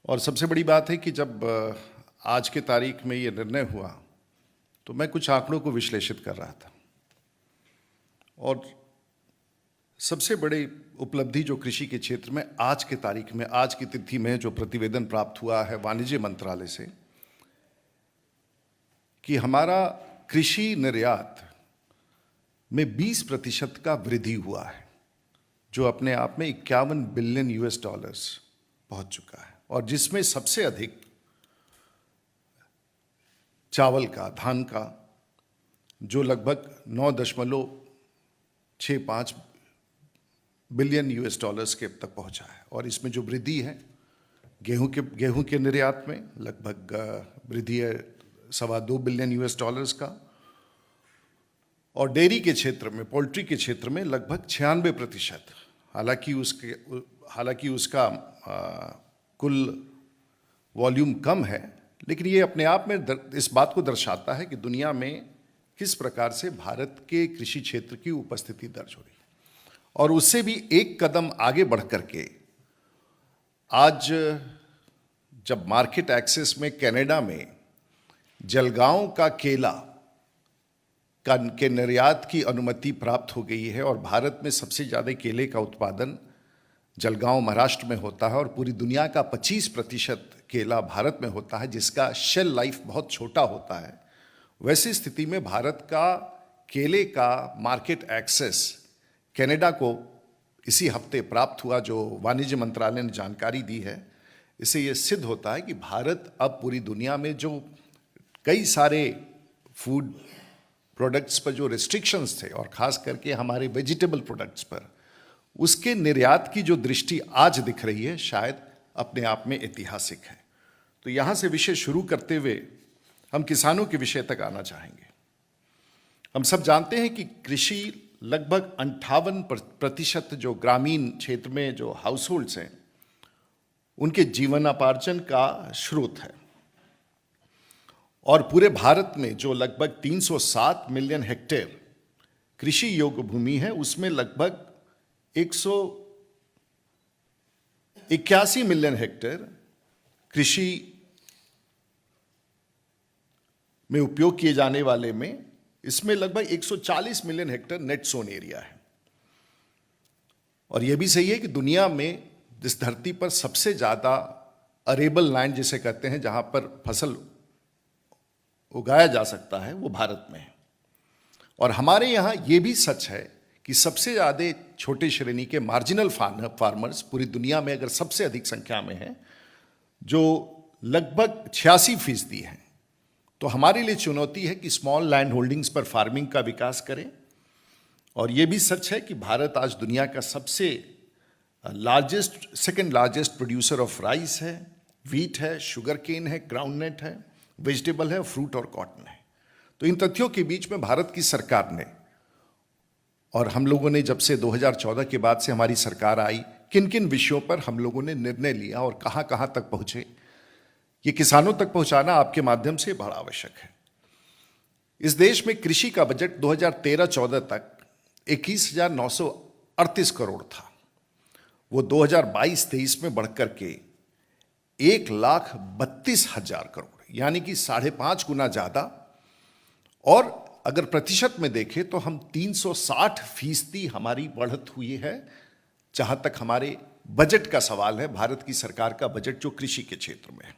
और सबसे बड़ी बात है कि जब आज के तारीख में ये निर्णय हुआ तो मैं कुछ आंकड़ों को विश्लेषित कर रहा था और सबसे बड़ी उपलब्धि जो कृषि के क्षेत्र में आज के तारीख में, आज की तिथि में जो प्रतिवेदन प्राप्त हुआ है वाणिज्य मंत्रालय से कि हमारा कृषि निर्यात में 20% का वृद्धि हुआ है, जो अपने आप में 51 बिलियन US डॉलर्स पहुंच चुका है। और जिसमें सबसे अधिक चावल का, धान का, जो लगभग 9.65 बिलियन US डॉलर्स के अब तक पहुंचा है। और इसमें जो वृद्धि है गेहूं के निर्यात में लगभग वृद्धि है 2.25 बिलियन US डॉलर्स का, और डेयरी के क्षेत्र में, पोल्ट्री के क्षेत्र में लगभग 96%। हालांकि उसका कुल वॉल्यूम कम है, लेकिन ये अपने आप में इस बात को दर्शाता है कि दुनिया में किस प्रकार से भारत के कृषि क्षेत्र की उपस्थिति दर्ज हो रही है। और उससे भी एक कदम आगे बढ़ करके आज जब मार्केट एक्सेस में कनाडा में जलगांव का केला के निर्यात की अनुमति प्राप्त हो गई है और भारत में सबसे ज़्यादा केले का उत्पादन जलगांव महाराष्ट्र में होता है और पूरी दुनिया का 25% केला भारत में होता है, जिसका शेल लाइफ बहुत छोटा होता है। वैसी स्थिति में भारत का केले का मार्केट एक्सेस कनाडा को इसी हफ्ते प्राप्त हुआ, जो वाणिज्य मंत्रालय ने जानकारी दी है। इससे ये सिद्ध होता है कि भारत अब पूरी दुनिया में जो कई सारे फूड प्रोडक्ट्स पर जो रिस्ट्रिक्शंस थे और ख़ास करके हमारे वेजिटेबल प्रोडक्ट्स पर, उसके निर्यात की जो दृष्टि आज दिख रही है शायद अपने आप में ऐतिहासिक है। तो यहाँ से विषय शुरू करते हुए हम किसानों के विषय तक आना चाहेंगे। हम सब जानते हैं कि कृषि लगभग 58% जो ग्रामीण क्षेत्र में जो हाउस होल्ड्स हैं उनके जीवनोपार्जन का स्रोत है। और पूरे भारत में जो लगभग 307 मिलियन हेक्टेयर कृषि योग्य भूमि है, उसमें लगभग 181 मिलियन हेक्टेयर कृषि में उपयोग किए जाने वाले में, इसमें लगभग 140 million hectare net sown area है। और यह भी सही है कि दुनिया में जिस धरती पर सबसे ज़्यादा अरेबल लैंड जिसे कहते हैं, जहाँ पर फसल उगाया जा सकता है, वो भारत में है। और हमारे यहाँ ये भी सच है कि सबसे ज़्यादा छोटे श्रेणी के मार्जिनल फार्मर्स पूरी दुनिया में अगर सबसे अधिक संख्या में हैं, जो लगभग 86% हैं। तो हमारे लिए चुनौती है कि स्मॉल लैंड होल्डिंग्स पर फार्मिंग का विकास करें। और ये भी सच है कि भारत आज दुनिया का सबसे second largest producer of rice है, व्हीट है, शुगर केन है, ग्राउंडनट है, वेजिटेबल है, फ्रूट और कॉटन है। तो इन तथ्यों के बीच में भारत की सरकार ने, और हम लोगों ने जब से 2014 के बाद से हमारी सरकार आई, किन किन विषयों पर हम लोगों ने निर्णय लिया और कहाँ कहाँ तक पहुँचे, ये किसानों तक पहुँचाना आपके माध्यम से बड़ा आवश्यक है। इस देश में कृषि का बजट 2013-14 तक 21,938 करोड़ था। वो 2022-23 में बढ़कर के 1,32,000 करोड़, यानी कि 5.5 गुना ज़्यादा। और अगर प्रतिशत में देखें तो हम 360% हमारी बढ़त हुई है, जहाँ तक हमारे बजट का सवाल है, भारत की सरकार का बजट जो कृषि के क्षेत्र में है।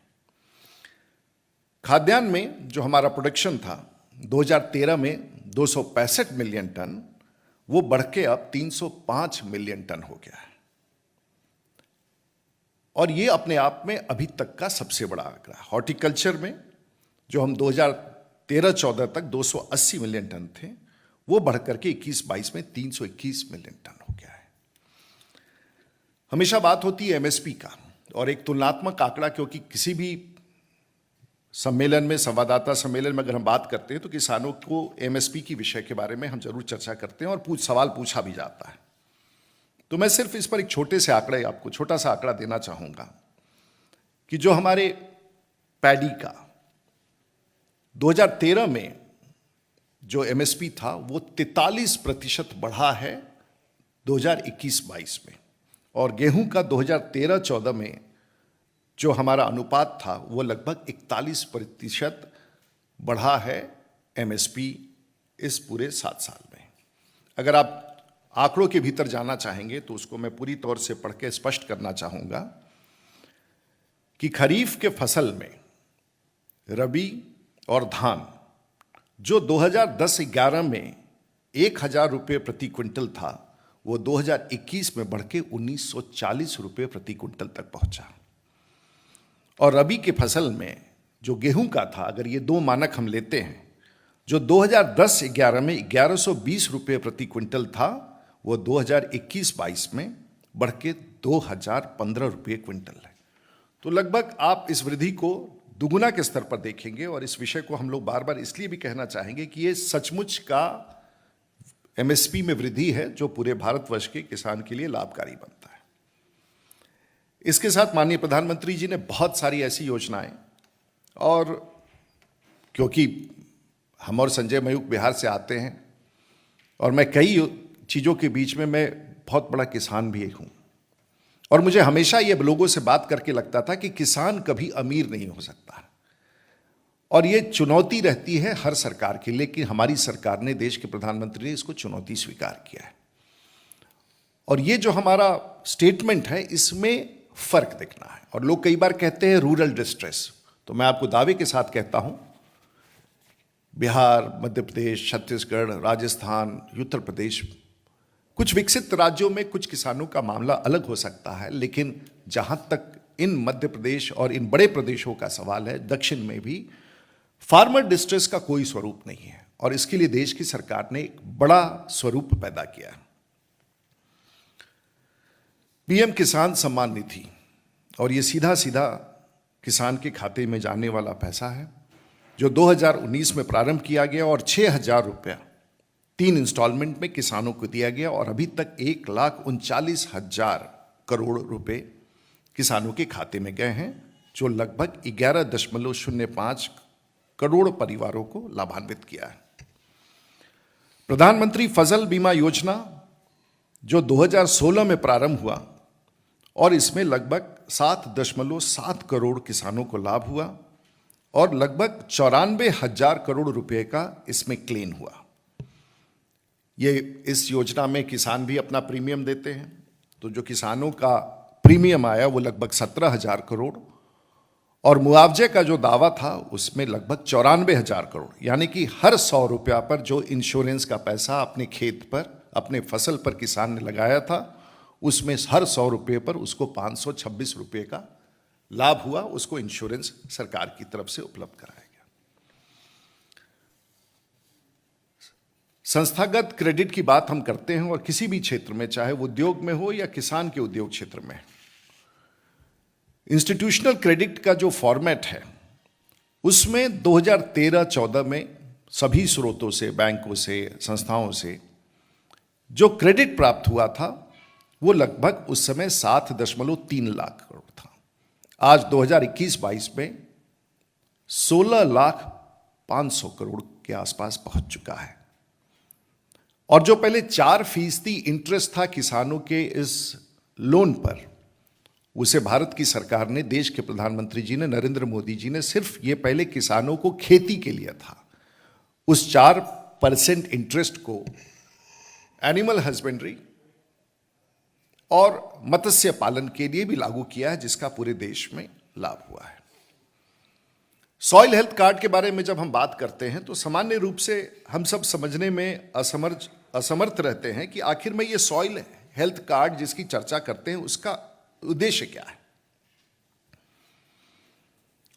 खाद्यान्न में जो हमारा प्रोडक्शन था 2013 में 265 मिलियन टन, वो बढ़ के अब 305 मिलियन टन हो गया है। और ये अपने आप में अभी तक का सबसे बड़ा आंकड़ा है। हॉर्टिकल्चर में जो हम 2013-14 तक 280 मिलियन टन थे, वो बढ़कर के 21-22 में 321 मिलियन टन हो गया है। हमेशा बात होती है MSP का, और एक तुलनात्मक आंकड़ा, क्योंकि किसी भी सम्मेलन में, संवाददाता सम्मेलन में अगर हम बात करते हैं तो किसानों को MSP की विषय के बारे में हम जरूर चर्चा करते हैं और सवाल पूछा भी जाता है। तो मैं सिर्फ इस पर एक छोटा सा आंकड़ा देना चाहूँगा कि जो हमारे पैडी का 2013 में जो MSP था वो 43% बढ़ा है 2021-22 में, और गेहूं का 2013-14 में जो हमारा अनुपात था वो लगभग 41% बढ़ा है एमएसपी इस पूरे 7 साल में। अगर आप आंकड़ों के भीतर जाना चाहेंगे तो उसको मैं पूरी तौर से पढ़ के स्पष्ट करना चाहूंगा कि खरीफ के फसल में रबी और धान जो 2010-11 में 1,000 रुपये प्रति क्विंटल था, वो 2021 में बढ़ के 1,940 रुपये प्रति क्विंटल तक पहुंचा। और रबी के फसल में जो गेहूं का था, अगर ये 2 मानक हम लेते हैं, जो 2010-11 में 1,120 रुपये प्रति क्विंटल था, वो 2021-22 में बढ़ के 2,015 रुपये क्विंटल है। तो लगभग आप इस वृद्धि को दुगुना के स्तर पर देखेंगे। और इस विषय को हम लोग बार बार इसलिए भी कहना चाहेंगे कि ये सचमुच का एमएसपी में वृद्धि है जो पूरे भारतवर्ष के किसान के लिए लाभकारी बनता है। इसके साथ माननीय प्रधानमंत्री जी ने बहुत सारी ऐसी योजनाएं, और क्योंकि हम और संजय मयूख बिहार से आते हैं और मैं कई चीज़ों के बीच में मैं बहुत बड़ा किसान भी हूँ, और मुझे हमेशा ये लोगों से बात करके लगता था कि किसान कभी अमीर नहीं हो सकता, और ये चुनौती रहती है हर सरकार की। लेकिन हमारी सरकार ने, देश के प्रधानमंत्री ने इसको चुनौती स्वीकार किया है। और ये जो हमारा स्टेटमेंट है इसमें फर्क दिखना है। और लोग कई बार कहते हैं रूरल डिस्ट्रेस, तो मैं आपको दावे के साथ कहता हूं बिहार, मध्य प्रदेश, छत्तीसगढ़, राजस्थान, उत्तर प्रदेश, कुछ विकसित राज्यों में कुछ किसानों का मामला अलग हो सकता है, लेकिन जहां तक इन मध्य प्रदेश और इन बड़े प्रदेशों का सवाल है, दक्षिण में भी फार्मर डिस्ट्रेस का कोई स्वरूप नहीं है। और इसके लिए देश की सरकार ने एक बड़ा स्वरूप पैदा किया। पीएम किसान सम्मान निधि, और ये सीधा सीधा किसान के खाते में जाने वाला पैसा है, जो 2019 में प्रारंभ किया गया और 6,000 रुपया 3 इंस्टॉलमेंट में किसानों को दिया गया, और अभी तक 1,39,000 करोड़ रुपए किसानों के खाते में गए हैं, जो लगभग 11.05 करोड़ परिवारों को लाभान्वित किया है। प्रधानमंत्री फसल बीमा योजना जो 2016 में प्रारंभ हुआ, और इसमें लगभग 7.7 करोड़ किसानों को लाभ हुआ, और लगभग 94,000 करोड़ रुपए का इसमें क्लेम हुआ। ये इस योजना में किसान भी अपना प्रीमियम देते हैं, तो जो किसानों का प्रीमियम आया वो लगभग 17,000 करोड़, और मुआवजे का जो दावा था उसमें लगभग 94,000 करोड़, यानी कि हर 100 रुपया पर जो इंश्योरेंस का पैसा अपने खेत पर, अपने फसल पर किसान ने लगाया था, उसमें हर 100 रुपये पर उसको 526 रुपये का लाभ हुआ, उसको इंश्योरेंस सरकार की तरफ से उपलब्ध कराया गया। संस्थागत क्रेडिट की बात हम करते हैं, और किसी भी क्षेत्र में, चाहे वो उद्योग में हो या किसान के उद्योग क्षेत्र में, इंस्टीट्यूशनल क्रेडिट का जो फॉर्मेट है उसमें 2013-14 में सभी स्रोतों से, बैंकों से, संस्थाओं से जो क्रेडिट प्राप्त हुआ था वो लगभग उस समय 7.3 लाख करोड़ था। आज 2021-22 में 16,500,000 करोड़ के आसपास पहुंच चुका है। और जो पहले 4% इंटरेस्ट था किसानों के इस लोन पर, उसे भारत की सरकार ने, देश के प्रधानमंत्री जी ने, नरेंद्र मोदी जी ने, सिर्फ ये पहले किसानों को खेती के लिए था, उस 4% इंटरेस्ट को एनिमल हस्बेंड्री और मत्स्य पालन के लिए भी लागू किया है, जिसका पूरे देश में लाभ हुआ है। सॉइल हेल्थ कार्ड के बारे में जब हम बात करते हैं तो सामान्य रूप से हम सब समझने में असमर्थ रहते हैं कि आखिर में ये सॉइल हेल्थ कार्ड जिसकी चर्चा करते हैं उसका उद्देश्य क्या है।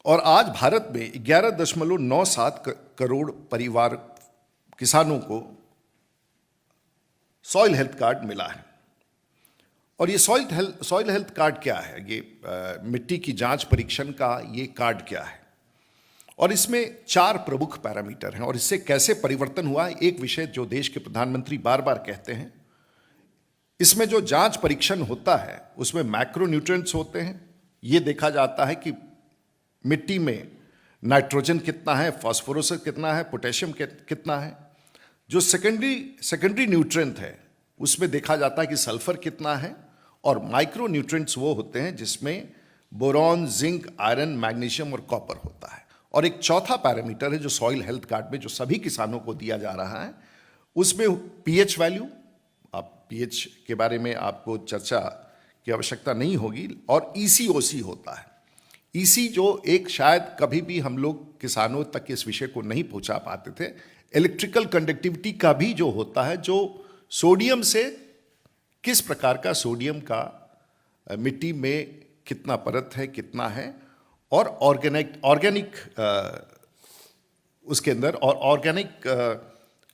और आज भारत में 11.97 करोड़ परिवार किसानों को सॉइल हेल्थ कार्ड मिला है। और ये सॉइल हेल्थ कार्ड क्या है? ये मिट्टी की जांच परीक्षण का ये कार्ड क्या है? और इसमें 4 प्रमुख पैरामीटर हैं, और इससे कैसे परिवर्तन हुआ है, एक विषय जो देश के प्रधानमंत्री बार बार कहते हैं। इसमें जो जांच परीक्षण होता है उसमें मैक्रोन्यूट्रिएंट्स होते हैं। ये देखा जाता है कि मिट्टी में नाइट्रोजन कितना है, फास्फोरस कितना है, पोटेशियम कितना है। जो सेकेंडरी न्यूट्रिएंट है उसमें देखा जाता है कि सल्फर कितना है, और माइक्रो न्यूट्रिएंट्स वो होते हैं जिसमें बोरॉन, जिंक, आयरन, मैग्नीशियम और कॉपर होता है। और एक चौथा पैरामीटर है जो सॉइल हेल्थ कार्ड में जो सभी किसानों को दिया जा रहा है, उसमें पीएच वैल्यू, आप पीएच के बारे में आपको चर्चा की आवश्यकता नहीं होगी, और ईसीओसी होता है। ईसी जो एक शायद कभी भी हम लोग किसानों तक इस विषय को नहीं पहुंचा पाते थे, इलेक्ट्रिकल कंडक्टिविटी का भी जो होता है, जो सोडियम से किस प्रकार का सोडियम का मिट्टी में कितना परत है, कितना है, और ऑर्गेनिक उसके अंदर और ऑर्गेनिक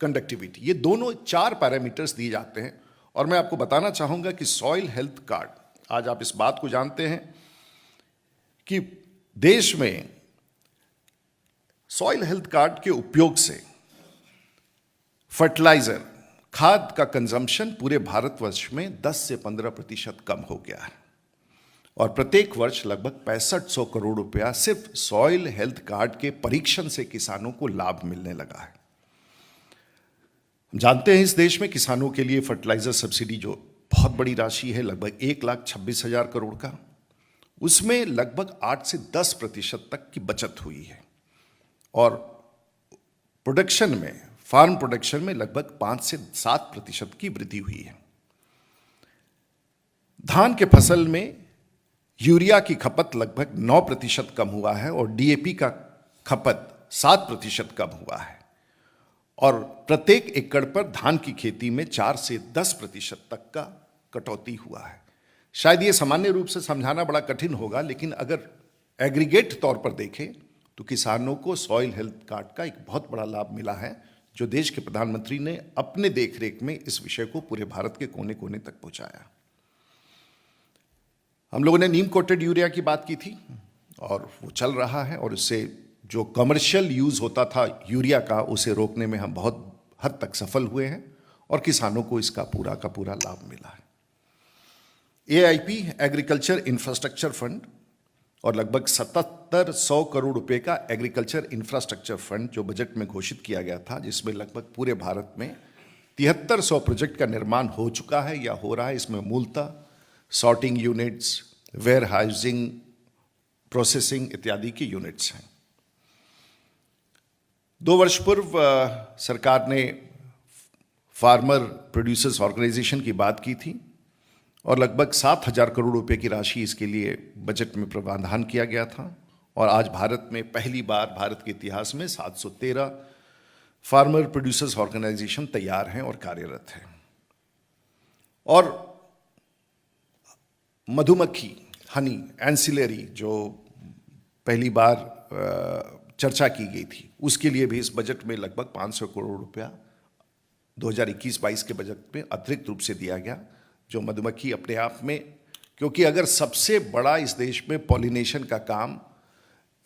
कंडक्टिविटी, ये दोनों 4 पैरामीटर्स दिए जाते हैं। और मैं आपको बताना चाहूँगा कि सॉइल हेल्थ कार्ड, आज आप इस बात को जानते हैं कि देश में सॉइल हेल्थ कार्ड के उपयोग से फर्टिलाइजर, खाद का कंजम्पशन पूरे भारतवर्ष में 10 से 15% कम हो गया है, और प्रत्येक वर्ष लगभग 6500 करोड़ रुपया सिर्फ सॉइल हेल्थ कार्ड के परीक्षण से किसानों को लाभ मिलने लगा है। हम जानते हैं इस देश में किसानों के लिए फर्टिलाइजर सब्सिडी जो बहुत बड़ी राशि है, लगभग 1,26,000 करोड़ का, उसमें लगभग 8 से 10% तक की बचत हुई है, और प्रोडक्शन में, फार्म प्रोडक्शन में लगभग 5 से 7% की वृद्धि हुई है। धान के फसल में यूरिया की खपत लगभग 9% कम हुआ है, और डीएपी का खपत 7% कम हुआ है, और प्रत्येक एकड़ पर धान की खेती में 4 से 10% तक का कटौती हुआ है। शायद ये सामान्य रूप से समझाना बड़ा कठिन होगा, लेकिन अगर एग्रीगेट तौर पर देखें तो किसानों को सॉइल हेल्थ कार्ड का एक बहुत बड़ा लाभ मिला है, जो देश के प्रधानमंत्री ने अपने देखरेख में इस विषय को पूरे भारत के कोने कोने तक पहुंचाया। हम लोगों ने नीम कोटेड यूरिया की बात की थी, और वो चल रहा है, और उससे जो कमर्शियल यूज होता था यूरिया का, उसे रोकने में हम बहुत हद तक सफल हुए हैं, और किसानों को इसका पूरा का पूरा लाभ मिला है। एआईपी, एग्रीकल्चर इंफ्रास्ट्रक्चर फंड, और लगभग 7700 करोड़ रुपए का एग्रीकल्चर इंफ्रास्ट्रक्चर फंड जो बजट में घोषित किया गया था, जिसमें लगभग पूरे भारत में 7300 प्रोजेक्ट का निर्माण हो चुका है या हो रहा है। इसमें मूलतः sorting units, warehousing, processing इत्यादि की यूनिट्स हैं। 2 वर्ष पूर्व सरकार ने फार्मर प्रोड्यूसर्स ऑर्गेनाइजेशन की बात की थी, और लगभग 7,000 करोड़ रुपए की राशि इसके लिए बजट में प्रावधान किया गया था, और आज भारत में पहली बार भारत के इतिहास में 713 फार्मर प्रोड्यूसर्स ऑर्गेनाइजेशन तैयार हैं और कार्यरत हैं। और मधुमक्खी, हनी, एंसिलरी, जो पहली बार चर्चा की गई थी, उसके लिए भी इस बजट में लगभग 500 करोड़ रुपया 2021-22 के बजट में अतिरिक्त रूप से दिया गया, जो मधुमक्खी अपने आप में, क्योंकि अगर सबसे बड़ा इस देश में पॉलिनेशन का काम,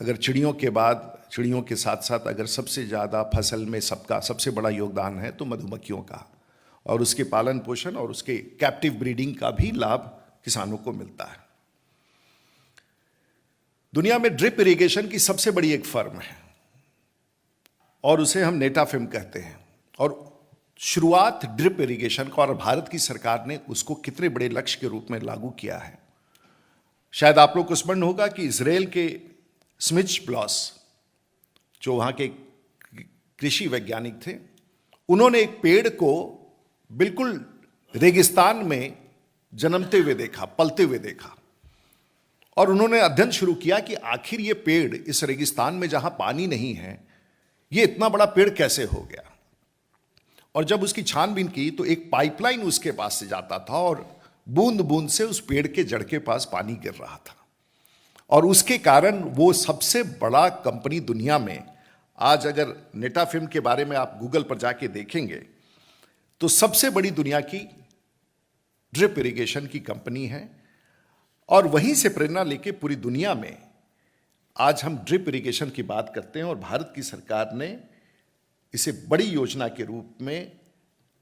अगर चिड़ियों के बाद, चिड़ियों के साथ साथ अगर सबसे ज़्यादा फसल में सबका सबसे बड़ा योगदान है तो मधुमक्खियों का, और उसके पालन पोषण और उसके कैप्टिव ब्रीडिंग का भी लाभ किसानों को मिलता है। दुनिया में ड्रिप इरिगेशन की सबसे बड़ी एक फर्म है, और उसे हम नेटाफिम कहते हैं, और शुरुआत ड्रिप इरिगेशन का, और भारत की सरकार ने उसको कितने बड़े लक्ष्य के रूप में लागू किया है। शायद आप लोग को स्मरण होगा कि इजराइल के स्मिच ब्लॉस, जो वहाँ के कृषि वैज्ञानिक थे, उन्होंने एक पेड़ को बिल्कुल रेगिस्तान में जन्मते हुए देखा, पलते हुए देखा, और उन्होंने अध्ययन शुरू किया कि आखिर ये पेड़ इस रेगिस्तान में जहाँ पानी नहीं है, ये इतना बड़ा पेड़ कैसे हो गया। और जब उसकी छानबीन की तो एक पाइपलाइन उसके पास से जाता था, और बूंद बूंद से उस पेड़ के जड़ के पास पानी गिर रहा था, और उसके कारण वो सबसे बड़ा कंपनी दुनिया में, आज अगर नेटाफिम के बारे में आप गूगल पर जाके देखेंगे तो सबसे बड़ी दुनिया की ड्रिप इरिगेशन की कंपनी है, और वहीं से प्रेरणा लेके पूरी दुनिया में आज हम ड्रिप इरिगेशन की बात करते हैं, और भारत की सरकार ने इसे बड़ी योजना के रूप में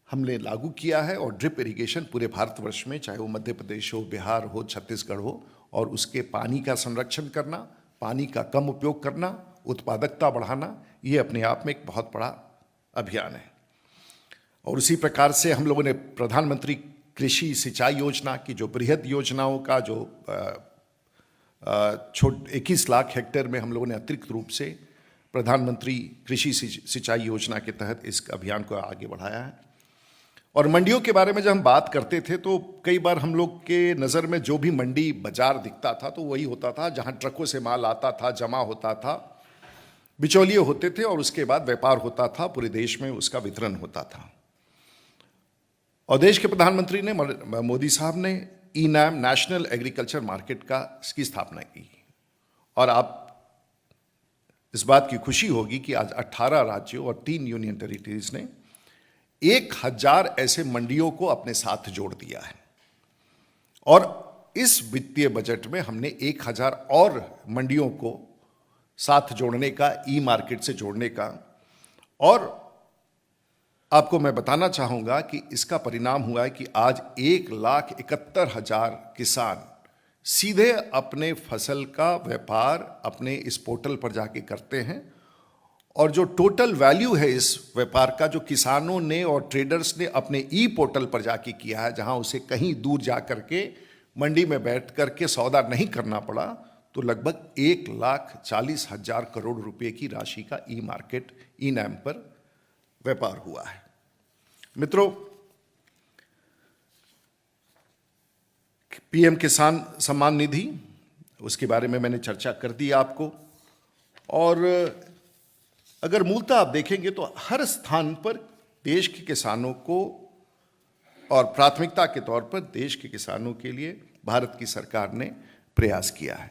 हमने लागू किया है। और ड्रिप इरिगेशन पूरे भारतवर्ष में, चाहे वो मध्य प्रदेश हो, बिहार हो, छत्तीसगढ़ हो, और उसके पानी का संरक्षण करना, पानी का कम उपयोग करना, उत्पादकता बढ़ाना, ये अपने आप में एक बहुत बड़ा अभियान है। और उसी प्रकार से हम लोगों ने प्रधानमंत्री कृषि सिंचाई योजना की जो बृहद योजनाओं का जो 21 लाख हेक्टेयर में हम लोगों ने अतिरिक्त रूप से प्रधानमंत्री कृषि सिंचाई योजना के तहत इस अभियान को आगे बढ़ाया है। और मंडियों के बारे में जब हम बात करते थे तो कई बार हम लोग के नज़र में जो भी मंडी बाजार दिखता था तो वही होता था जहां ट्रकों से माल आता था, जमा होता था, बिचौलिए होते थे और उसके बाद व्यापार होता था, पूरे देश में उसका वितरण होता था। और देश के प्रधानमंत्री ने, मोदी साहब ने ई-नैम, नेशनल एग्रीकल्चर मार्केट की स्थापना की। और आप इस बात की खुशी होगी कि आज 18 राज्यों और 3 यूनियन टेरिटरीज ने 1000 ऐसे मंडियों को अपने साथ जोड़ दिया है। और इस वित्तीय बजट में हमने 1000 और मंडियों को साथ जोड़ने का, ई मार्केट से जोड़ने का, और आपको मैं बताना चाहूंगा कि इसका परिणाम हुआ है कि आज 1,71,000 किसान सीधे अपने फसल का व्यापार अपने इस पोर्टल पर जाके करते हैं। और जो टोटल वैल्यू है इस व्यापार का, जो किसानों ने और ट्रेडर्स ने अपने ई पोर्टल पर जाके किया है, जहां उसे कहीं दूर जा करके मंडी में बैठ करके सौदा नहीं करना पड़ा, तो लगभग 1,40,000 करोड़ रुपए की राशि का ई मार्केट, ई नैम पर व्यापार हुआ है। मित्रों, पीएम किसान सम्मान निधि, उसके बारे में मैंने चर्चा कर दी आपको। और अगर मूलतः आप देखेंगे तो हर स्थान पर देश के किसानों को, और प्राथमिकता के तौर पर देश के किसानों के लिए भारत की सरकार ने प्रयास किया है।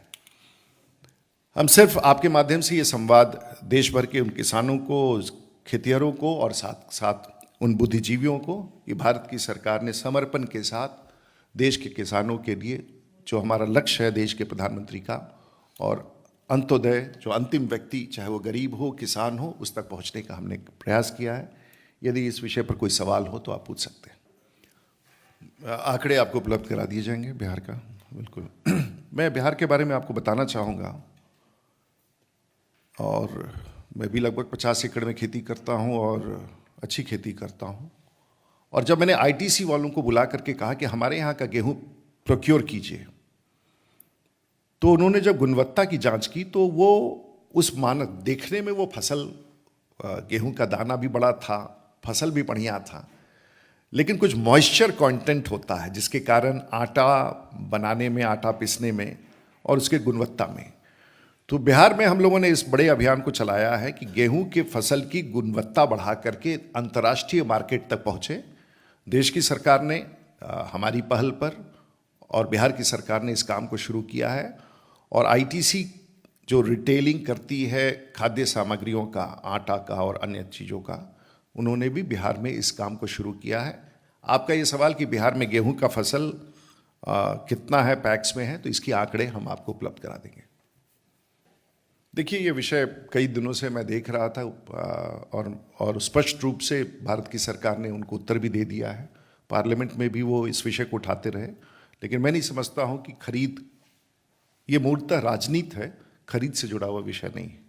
हम सिर्फ आपके माध्यम से ये संवाद देश भर के उन किसानों को, खेतिहरों को और साथ साथ उन बुद्धिजीवियों को, कि भारत की सरकार ने समर्पण के साथ देश के किसानों के लिए जो हमारा लक्ष्य है देश के प्रधानमंत्री का, और अंत्योदय, जो अंतिम व्यक्ति, चाहे वो गरीब हो, किसान हो, उस तक पहुंचने का हमने प्रयास किया है। यदि इस विषय पर कोई सवाल हो तो आप पूछ सकते हैं। आंकड़े आपको उपलब्ध करा दिए जाएंगे बिहार का, बिल्कुल। मैं बिहार के बारे में आपको बताना चाहूँगा, और मैं भी लगभग 50 एकड़ में खेती करता हूँ और अच्छी खेती करता हूँ। और जब मैंने आईटीसी वालों को बुला करके कहा कि हमारे यहाँ का गेहूँ प्रोक्योर कीजिए, तो उन्होंने जब गुणवत्ता की जांच की तो वो उस मानक, देखने में वो फसल, गेहूं का दाना भी बड़ा था, फसल भी बढ़िया था, लेकिन कुछ मॉइस्चर कंटेंट होता है जिसके कारण आटा बनाने में, आटा पीसने में और उसके गुणवत्ता में। तो बिहार में हम लोगों ने इस बड़े अभियान को चलाया है कि गेहूं के फसल की गुणवत्ता बढ़ा करके अंतर्राष्ट्रीय मार्केट तक पहुँचे। देश की सरकार ने हमारी पहल पर और बिहार की सरकार ने इस काम को शुरू किया है। और आईटीसी जो रिटेलिंग करती है खाद्य सामग्रियों का, आटा का और अन्य चीज़ों का, उन्होंने भी बिहार में इस काम को शुरू किया है। आपका ये सवाल कि बिहार में गेहूं का फसल कितना है, पैक्स में है, तो इसकी आंकड़े हम आपको उपलब्ध करा देंगे। देखिए, ये विषय कई दिनों से मैं देख रहा था, और स्पष्ट रूप से भारत की सरकार ने उनको उत्तर भी दे दिया है। पार्लियामेंट में भी वो इस विषय को उठाते रहे, लेकिन मैं नहीं समझता हूँ कि खरीद, ये मूलतः राजनीति है, खरीद से जुड़ा हुआ विषय नहीं है।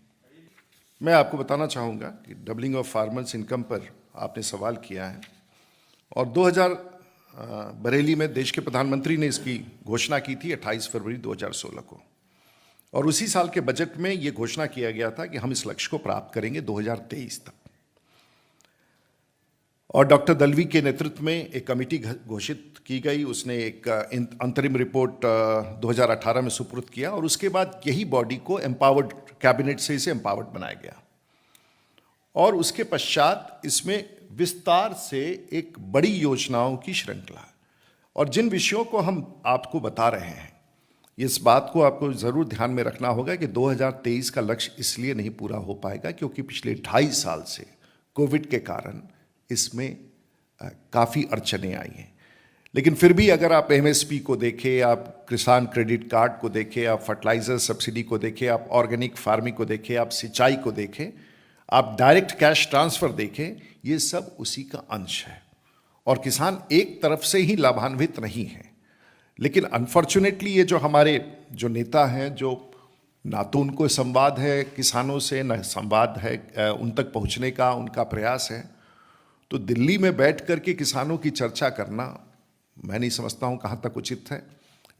मैं आपको बताना चाहूँगा कि डबलिंग ऑफ फार्मर्स इनकम पर आपने सवाल किया है, और 2000 बरेली में देश के प्रधानमंत्री ने इसकी घोषणा की थी 28 फरवरी 2016 को। और उसी साल के बजट में ये घोषणा किया गया था कि हम इस लक्ष्य को प्राप्त करेंगे 2023 तक। और डॉक्टर दलवी के नेतृत्व में एक कमेटी घोषित की गई, उसने एक अंतरिम रिपोर्ट 2018 में सुपुर्द किया, और उसके बाद यही बॉडी को एम्पावर्ड, कैबिनेट से इसे एम्पावर्ड बनाया गया। और उसके पश्चात इसमें विस्तार से एक बड़ी योजनाओं की श्रृंखला, और जिन विषयों को हम आपको बता रहे हैं, इस बात को आपको ज़रूर ध्यान में रखना होगा कि 2023 का लक्ष्य इसलिए नहीं पूरा हो पाएगा क्योंकि पिछले 2.5 साल से कोविड के कारण इसमें काफ़ी अड़चनें आई हैं। लेकिन फिर भी अगर आप एमएसपी को देखें, आप किसान क्रेडिट कार्ड को देखें, आप फर्टिलाइजर सब्सिडी को देखें, आप ऑर्गेनिक फार्मिंग को देखें, आप सिंचाई को देखें, आप डायरेक्ट कैश ट्रांसफ़र देखें, ये सब उसी का अंश है। और किसान एक तरफ से ही लाभान्वित नहीं है, लेकिन अनफॉर्चुनेटली ये जो हमारे जो नेता हैं, जो ना तो उनको संवाद है किसानों से, न संवाद है उन तक पहुंचने का उनका प्रयास है, तो दिल्ली में बैठ कर के किसानों की चर्चा करना मैं नहीं समझता हूं कहां तक उचित है।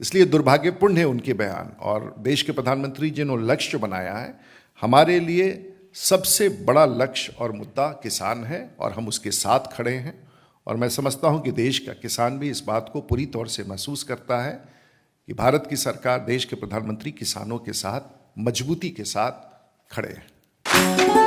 इसलिए दुर्भाग्यपूर्ण है उनके बयान। और देश के प्रधानमंत्री जी ने लक्ष्य बनाया है, हमारे लिए सबसे बड़ा लक्ष्य और मुद्दा किसान है और हम उसके साथ खड़े हैं। और मैं समझता हूं कि देश का किसान भी इस बात को पूरी तौर से महसूस करता है कि भारत की सरकार, देश के प्रधानमंत्री किसानों के साथ मजबूती के साथ खड़े हैं।